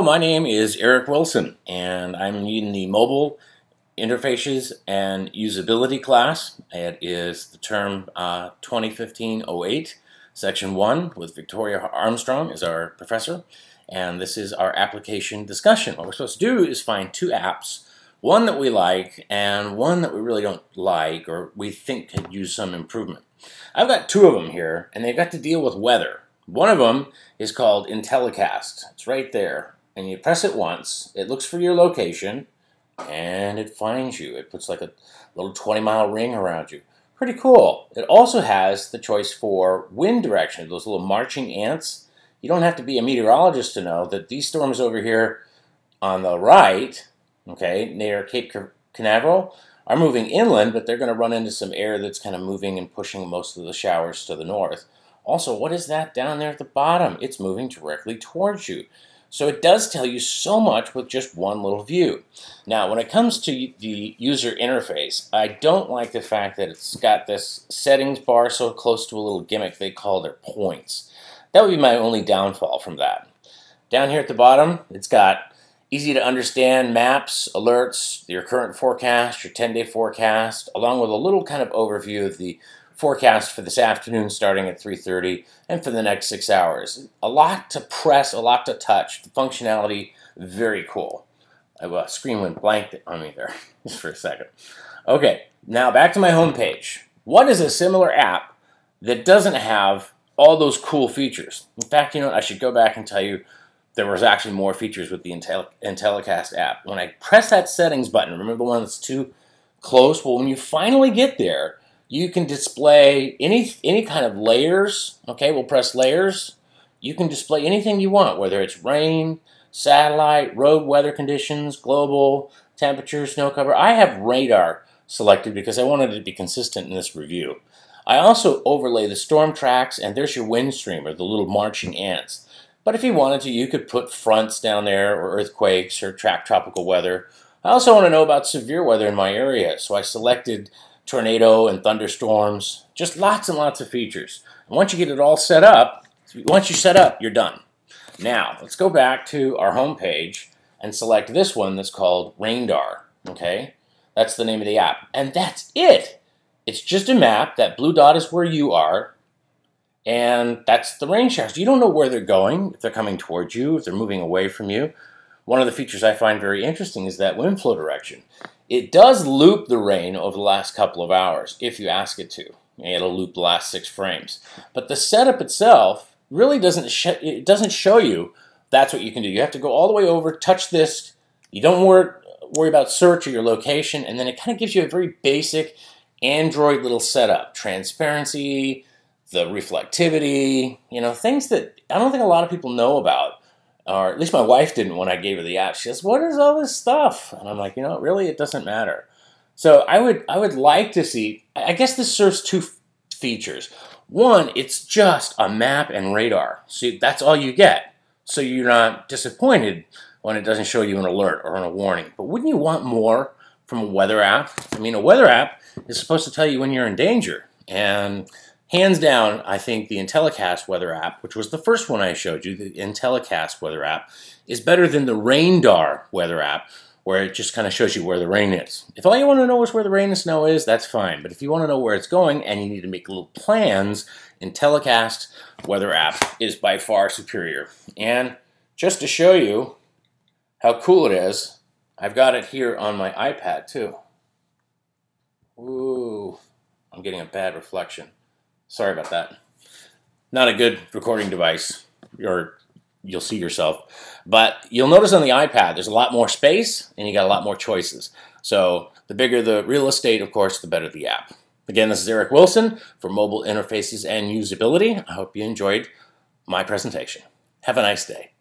My name is Eric Wilson, and I'm in the Mobile Interfaces and Usability class. It is the term 2015-08, Section 1, with Victoria Armstrong as our professor, and this is our application discussion. What we're supposed to do is find two apps, one that we like and one that we really don't like or we think could use some improvement. I've got two of them here, and they've got to deal with weather. One of them is called Intellicast. It's right there. And you press it once, it looks for your location, and it finds you. It puts like a little 20-mile ring around you. Pretty cool. It also has the choice for wind direction, those little marching ants. You don't have to be a meteorologist to know that these storms over here on the right, okay, near Cape Canaveral, are moving inland, but they're going to run into some air that's kind of moving and pushing most of the showers to the north. Also, what is that down there at the bottom? It's moving directly towards you. So it does tell you so much with just one little view. Now, when it comes to the user interface, I don't like the fact that it's got this settings bar so close to a little gimmick they call their points. That would be my only downfall from that. Down here at the bottom, it's got easy to understand maps, alerts, your current forecast, your 10-day forecast, along with a little kind of overview of the forecast for this afternoon starting at 3:30 and for the next 6 hours. A lot to press, a lot to touch. The functionality, very cool. A screen went blank on me there just for a second. Okay, now back to my home page. What is a similar app that doesn't have all those cool features? In fact, you know, I should go back and tell you there was actually more features with the Intellicast app. When I press that settings button, remember the one that's too close? Well, when you finally get there, you can display any kind of layers. Okay, we'll press layers. You can display anything you want, whether it's rain, satellite, road weather conditions, global, temperature, snow cover. I have radar selected because I wanted it to be consistent in this review. I also overlay the storm tracks, and there's your wind stream, or the little marching ants. But if you wanted to, you could put fronts down there, or earthquakes, or track tropical weather. I also want to know about severe weather in my area, so I selected tornado and thunderstorms, just lots and lots of features. And once you get it all set up, you're done. Now, let's go back to our home page and select this one that's called Raindar, okay? That's the name of the app. And that's it. It's just a map. That blue dot is where you are, and that's the rain showers. You don't know where they're going, if they're coming towards you, if they're moving away from you. One of the features I find very interesting is that wind flow direction. It does loop the rain over the last couple of hours, if you ask it to. It'll loop the last 6 frames. But the setup itself really doesn't show you that's what you can do. You have to go all the way over, touch this. You don't worry about search or your location, and then it kind of gives you a very basic Android little setup. Transparency, the reflectivity, you know, things that I don't think a lot of people know about. Or at least my wife didn't when I gave her the app. She says, "What is all this stuff?" And I'm like, you know, really, it doesn't matter. So I would like to see, I guess this serves two features. One, it's just a map and radar. So that's all you get. So you're not disappointed when it doesn't show you an alert or a warning. But wouldn't you want more from a weather app? I mean, a weather app is supposed to tell you when you're in danger. And hands down, I think the Intellicast Weather App, which was the first one I showed you, the Intellicast Weather App, is better than the Raindar Weather App, where it just kind of shows you where the rain is. If all you want to know is where the rain and snow is, that's fine. But if you want to know where it's going and you need to make little plans, Intellicast Weather App is by far superior. And just to show you how cool it is, I've got it here on my iPad too. Ooh, I'm getting a bad reflection. Sorry about that. Not a good recording device, or you'll see yourself. But you'll notice on the iPad, there's a lot more space, and you got a lot more choices. So the bigger the real estate, of course, the better the app. Again, this is Eric Wilson for Mobile Interfaces and Usability. I hope you enjoyed my presentation. Have a nice day.